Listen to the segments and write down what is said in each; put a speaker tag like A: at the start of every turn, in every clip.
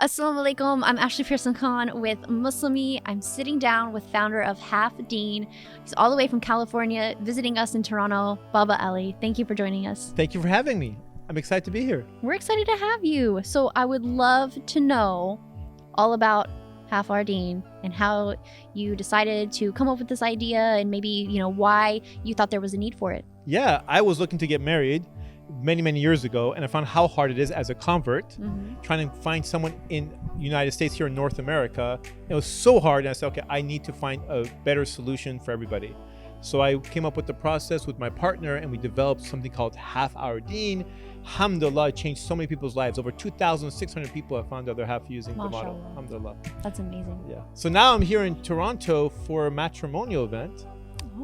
A: Assalamu alaikum. I'm Ashley Pearson Khan with Muslimi. I'm sitting down with founder of Half Deen. He's all the way from California, visiting us in Toronto. Baba Ali, thank you for joining us.
B: Thank you for having me. I'm excited to be here.
A: We're excited to have you. So I would love to know all about Half Deen and how you decided to come up with this idea and maybe, why you thought there was a need for it.
B: Yeah, I was looking to get married many years ago, and I found how hard it is as a convert trying to find someone in the United States here in North America. It was so hard, and I said, okay, I need to find a better solution for everybody. So I came up with the process with my partner, and we developed something called Half Deen. Alhamdulillah, it changed so many people's lives. Over 2,600 people have found other half using the model. Alhamdulillah.
A: That's amazing.
B: Yeah. So now I'm here in Toronto for a matrimonial event.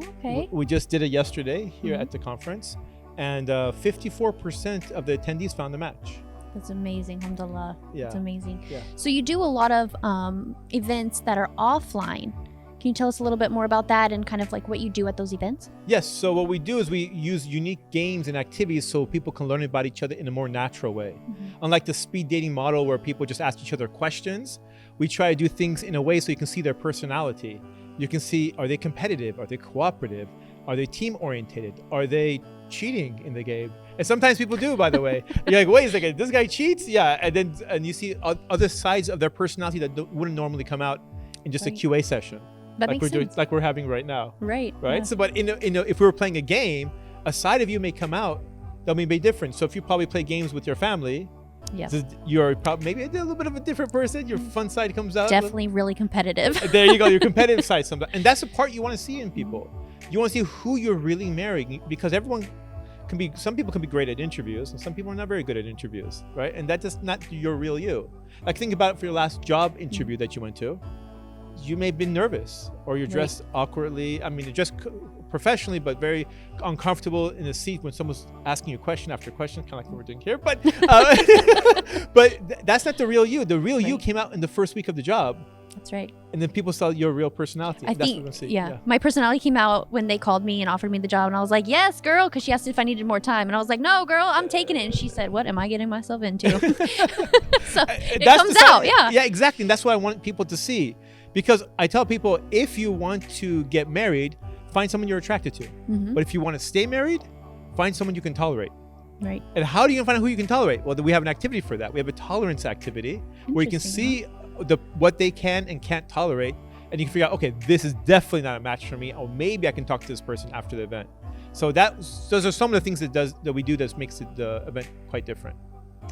A: Okay.
B: We just did it yesterday here at the conference, and 54% of the attendees found a match.
A: That's amazing. Alhamdulillah.
B: Yeah.
A: That's amazing.
B: Yeah.
A: So you do a lot of events that are offline. Can you tell us a little bit more about that and kind of like what you do at those events?
B: Yes. So what we do is we use unique games and activities so people can learn about each other in a more natural way. Unlike the speed dating model where people just ask each other questions, we try to do things in a way so you can see their personality. You can see, are they competitive? Are they cooperative? Are they team oriented? Are they cheating in the game? And sometimes people do, by the way. You're like, wait a second, this guy cheats? Yeah. And you see other sides of their personality that wouldn't normally come out in just a QA session.
A: That makes sense.
B: Like we're having right now.
A: Right.
B: Yeah. So, but if we were playing a game, a side of you may come out that may be different. So if you probably play games with your family, you're probably maybe a little bit of a different person. Your fun side comes out.
A: Definitely really competitive.
B: There you go, your competitive side. And that's the part you want to see in people. You want to see who you're really marrying, because some people can be great at interviews and some people are not very good at interviews, right? And that's just not your real you. Like think about it for your last job interview that you went to. You may have been nervous, or you're dressed awkwardly. I mean, you're dressed professionally, but very uncomfortable in the seat when someone's asking you question after question, kind of like what we're doing here. But but that's not the real you. The real you came out in the first week of the job.
A: That's right.
B: And then people saw your real personality.
A: I
B: That's
A: think,
B: what I'm saying.
A: yeah. My personality came out when they called me and offered me the job. And I was like, yes, girl, because she asked if I needed more time. And I was like, no, girl, I'm taking it. And she said, what am I getting myself into? So it comes out, yeah.
B: Yeah, exactly. And that's what I want people to see. Because I tell people, if you want to get married, find someone you're attracted to. But if you want to stay married, find someone you can tolerate.
A: Right.
B: And how do you find out who you can tolerate? Well, we have an activity for that. We have a tolerance activity where you can see what they can and can't tolerate, and you can figure out, okay, this is definitely not a match for me, or maybe I can talk to this person after the event. So those are some of the things that we do that makes the event quite different.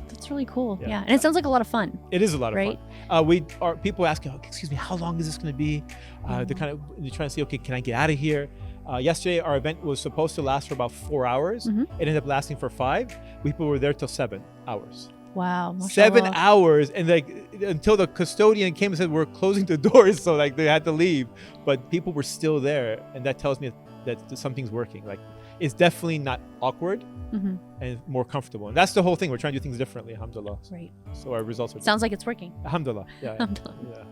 A: That's really cool. Yeah. And it sounds like a lot of fun.
B: It is a lot of fun. People are asking, excuse me, how long is this going to be? They're trying to see, okay, can I get out of here? Yesterday, our event was supposed to last for about 4 hours. It ended up lasting for 5. People were there till 7 hours.
A: Wow. Mashallah.
B: 7 hours, and until the custodian came and said we're closing the doors, so they had to leave, but people were still there, and that tells me that something's working. Like, it's definitely not awkward and more comfortable, and that's the whole thing. We're trying to do things differently, alhamdulillah.
A: Right.
B: So our results are
A: sounds like it's working.
B: Alhamdulillah. Yeah.
A: Alhamdulillah.
B: Yeah.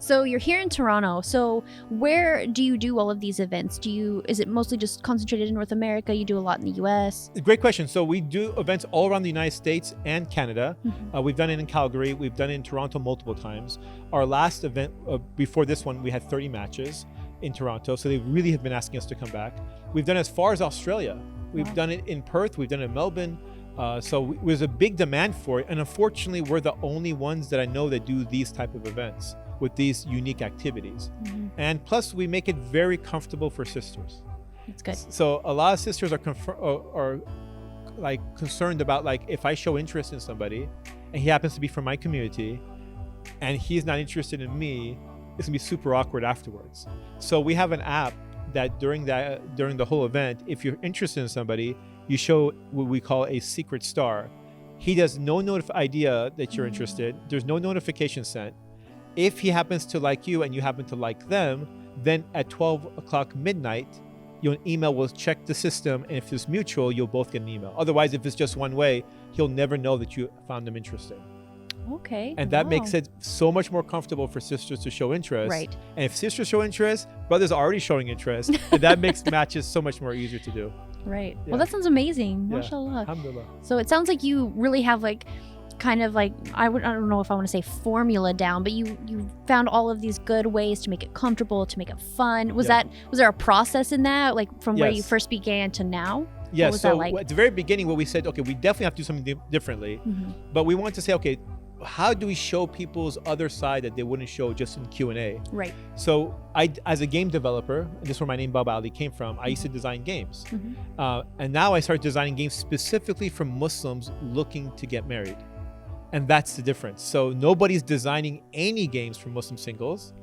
A: So you're here in Toronto. So where do you do all of these events? Is it mostly just concentrated in North America? You do a lot in the US?
B: Great question. So we do events all around the United States and Canada. We've done it in Calgary. We've done it in Toronto multiple times. Our last event before this one, we had 30 matches in Toronto. So they really have been asking us to come back. We've done it as far as Australia. We've done it in Perth. We've done it in Melbourne. So there's a big demand for it. And unfortunately, we're the only ones that I know that do these type of events with these unique activities. And plus, we make it very comfortable for sisters.
A: That's good.
B: So a lot of sisters are like concerned about, like, if I show interest in somebody and he happens to be from my community and he's not interested in me, it's gonna be super awkward afterwards. So we have an app that during the whole event, if you're interested in somebody, you show what we call a secret star. He does no idea that you're interested. There's no notification sent. If he happens to like you and you happen to like them, then at 12 o'clock midnight, your email will check the system, and if it's mutual, you'll both get an email. Otherwise, if it's just one way, he'll never know that you found them interesting.
A: Okay.
B: And that makes it so much more comfortable for sisters to show interest.
A: Right.
B: And if sisters show interest, brothers are already showing interest, and that makes matches so much more easier to do.
A: Right.
B: Yeah.
A: Well, that sounds amazing.
B: Yeah.
A: Mashallah.
B: Alhamdulillah.
A: So it sounds like you really have like kind of like, I don't know if I want to say formula down, but you found all of these good ways to make it comfortable, to make it fun. Was there a process in that, like from where you first began to now?
B: Yeah,
A: was
B: so
A: that like?
B: At the very beginning, what we said, okay, we definitely have to do something differently, but we want to say, okay, how do we show people's other side that they wouldn't show just in Q&A?
A: Right.
B: So I, as a game developer, and this is where my name Baba Ali came from, I used to design games. And now I started designing games specifically for Muslims looking to get married. And that's the difference. So nobody's designing any games for Muslim singles.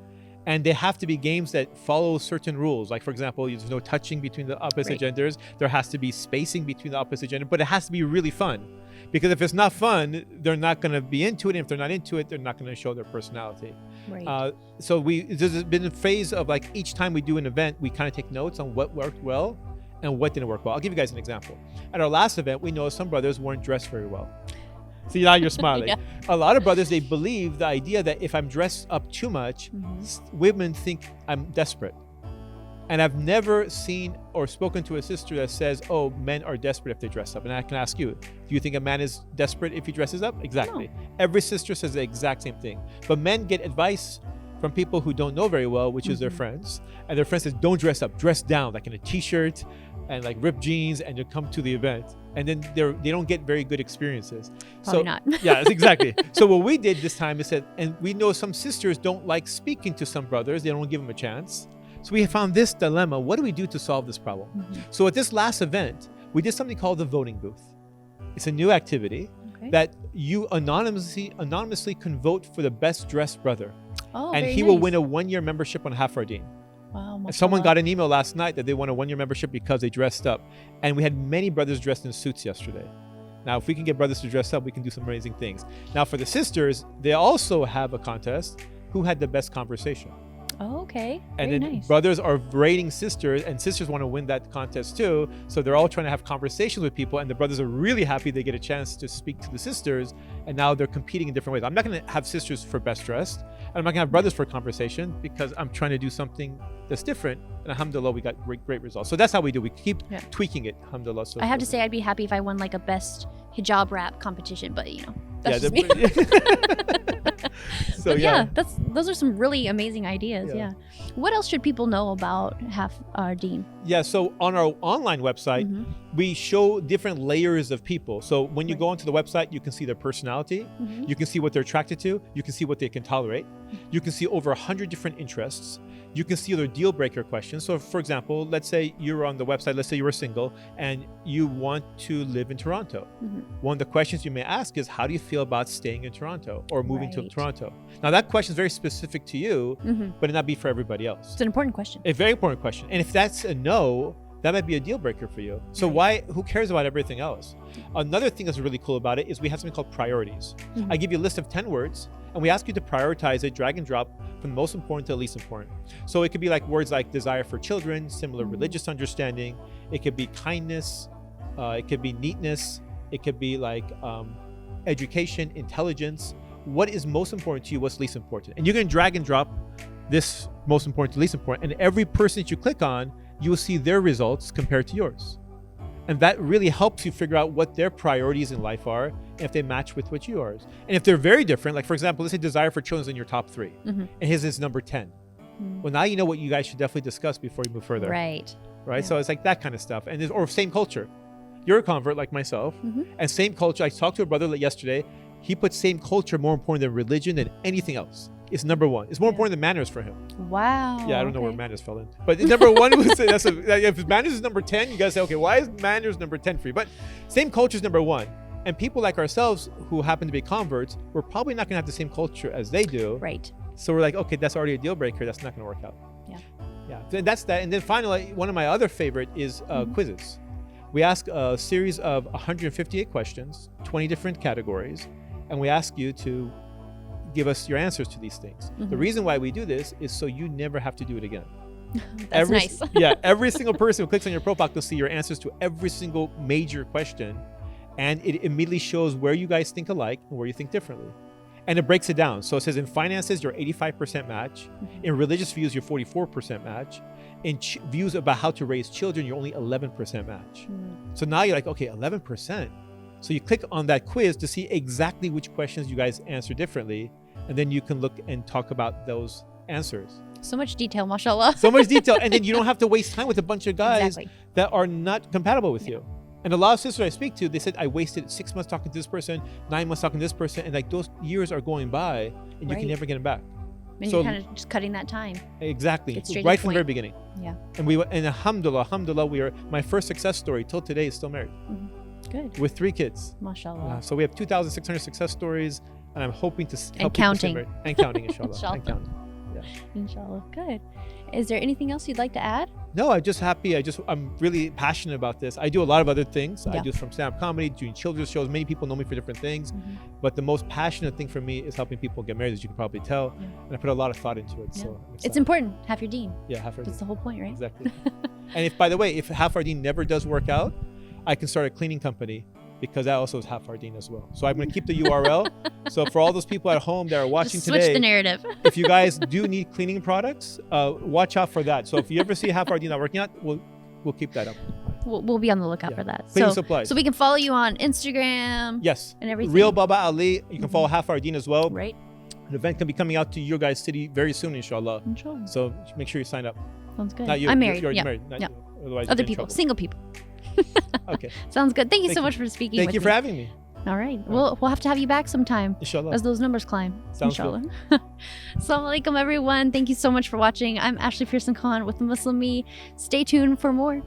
B: And they have to be games that follow certain rules. Like, for example, there's no touching between the opposite genders. There has to be spacing between the opposite gender, but it has to be really fun. Because if it's not fun, they're not going to be into it. And if they're not into it, they're not going to show their personality.
A: Right.
B: So there's been a phase of like each time we do an event, we kind of take notes on what worked well and what didn't work well. I'll give you guys an example. At our last event, we know some brothers weren't dressed very well. See, now you're smiling.
A: Yeah.
B: A lot of brothers, they believe the idea that if I'm dressed up too much, women think I'm desperate. And I've never seen or spoken to a sister that says, oh, men are desperate if they dress up. And I can ask you, do you think a man is desperate if he dresses up? Exactly. No. Every sister says the exact same thing. But men get advice from people who don't know very well, which is their friends. And their friend says, don't dress up, dress down, like in a t-shirt and like ripped jeans, and you come to the event. And then they don't get very good experiences.
A: Probably not.
B: Yeah, exactly. So what we did this time is said, and we know some sisters don't like speaking to some brothers. They don't give them a chance. So we found this dilemma. What do we do to solve this problem? So at this last event, we did something called the voting booth. It's a new activity that you anonymously can vote for the best dressed brother.
A: Oh,
B: and he will win a 1-year membership on Half Our Deen.
A: Wow,
B: someone got an email last night that they won a 1-year membership because they dressed up. And we had many brothers dressed in suits yesterday. Now, if we can get brothers to dress up, we can do some amazing things. Now, for the sisters, they also have a contest who had the best conversation.
A: Oh, okay.
B: And
A: Very
B: then
A: nice.
B: brothers are rating sisters, and sisters want to win that contest too. So they're all trying to have conversations with people, and the brothers are really happy they get a chance to speak to the sisters. And now they're competing in different ways. I'm not going to have sisters for best dressed, and I'm not going to have brothers for conversation because I'm trying to do something that's different. And alhamdulillah, we got great results. So that's how we do. We keep tweaking it. Alhamdulillah. So
A: I have to say, I'd be happy if I won like a best hijab rap competition, but you know, that's just me.
B: So
A: but yeah, those are some really amazing ideas. Yeah. What else should people know about Half Our Deen?
B: Yeah, so on our online website, we show different layers of people. So when you go onto the website, you can see their personality, you can see what they're attracted to, you can see what they can tolerate, you can see over 100 different interests. You can see their deal breaker questions. So for example, let's say you're on the website, let's say you were single and you want to live in Toronto. One of the questions you may ask is, how do you feel about staying in Toronto or moving to Toronto? Now that question is very specific to you, but it not be for everybody else.
A: It's an important question.
B: A very important question. And if that's a no, that might be a deal breaker for you. So who cares about everything else? Another thing that's really cool about it is we have something called priorities. I give you a list of 10 words and we ask you to prioritize it, drag and drop from the most important to the least important. So it could be like words like desire for children, similar religious understanding. It could be kindness. It could be neatness. It could be like education, intelligence. What is most important to you? What's least important? And you're going to drag and drop this most important to least important. And every person that you click on, you will see their results compared to yours. And that really helps you figure out what their priorities in life are and if they match with what yours. And if they're very different, like for example, let's say desire for children is in your top 3 and his is number 10. Well, now you know what you guys should definitely discuss before you move further.
A: Right.
B: Yeah. So it's like that kind of stuff. And or same culture. You're a convert like myself, and same culture. I talked to a brother yesterday. He put same culture more important than religion than anything else. It's number 1. It's more important than manners for him.
A: Wow.
B: Yeah, I don't know where manners fell in. But number 1 was if manners is number 10, you guys say, okay, why is manners number 10 for you? But same culture is number 1. And people like ourselves who happen to be converts, we're probably not going to have the same culture as they do.
A: Right.
B: So we're like, okay, that's already a deal breaker. That's not going to work out. Yeah. So that's that. And then finally, one of my other favorite is quizzes. We ask a series of 158 questions, 20 different categories, and we ask you to give us your answers to these things. The reason why we do this is so you never have to do it again.
A: That's nice.
B: Every single person who clicks on your profile can see your answers to every single major question, and it immediately shows where you guys think alike and where you think differently. And it breaks it down. So it says in finances, you're 85% match. In religious views, you're 44% match. In views about how to raise children, you're only 11% match. So now you're like, okay, 11%. So you click on that quiz to see exactly which questions you guys answer differently. And then you can look and talk about those answers.
A: So much detail, mashallah.
B: So much detail. And then you don't have to waste time with a bunch of guys
A: Exactly.
B: that are not compatible with you. And a lot of sisters I speak to, they said, I wasted 6 months talking to this person, 9 months talking to this person. And like those years are going by and you can never get them back.
A: And
B: So-
A: you're kind of just cutting that time.
B: Exactly.
A: Get straight to
B: Right
A: the
B: from the very
A: point.
B: beginning.
A: Yeah.
B: And alhamdulillah, we are, my first success story till today is still married
A: Good.
B: with 3 kids.
A: Mashallah.
B: So we have 2,600 success stories, and I'm hoping to help people stay
A: counting.
B: married. And counting, inshallah.
A: Inshallah.
B: And counting.
A: Inshallah. Good. Is there anything else you'd like to add?
B: No, I'm just happy. I'm really passionate about this. I do a lot of other things. I
A: Yeah.
B: do from stand-up comedy, doing children's shows. Many people know me for different things, but the most passionate thing for me is helping people get married, as you can probably tell.
A: Yeah.
B: And I put a lot of thought into it.
A: Yeah.
B: So I'm
A: It's
B: excited.
A: important. Have your deen.
B: Yeah, half our
A: That's the whole point, right?
B: Exactly. And if, by the way, if half our deen never does work out, I can start a cleaning company, because that also is half our deen as well. So I'm going to keep the URL. So for all those people at home that are watching
A: Just switch the
B: today,
A: narrative.
B: if you guys do need cleaning products, watch out for that. So if you ever see half our deen not working out, we'll keep that up.
A: We'll be on the lookout
B: Yeah.
A: for that.
B: Cleaning
A: So,
B: supplies.
A: so we can follow you on Instagram
B: Yes.
A: and everything.
B: Real Baba Ali. You can follow half our deen as well.
A: Right?
B: An event can be coming out to your guys' city very soon, inshallah.
A: Inshallah.
B: So make sure you sign up.
A: Sounds good.
B: Not you.
A: I'm married.
B: You're already
A: Yeah.
B: married. Not
A: Yeah.
B: you. Otherwise,
A: Other
B: you get in
A: people.
B: trouble.
A: Single people.
B: Okay.
A: Sounds good. Thank you
B: Thank
A: so
B: you.
A: much for speaking
B: Thank
A: with
B: you
A: me.
B: for having me.
A: All right. We'll have to have you back sometime
B: Inshallah.
A: as those numbers climb.
B: Sounds good.
A: Inshallah. Assalamu alaikum, everyone. Thank you so much for watching. I'm Ashley Pearson Khan with the Muslimi. Stay tuned for more.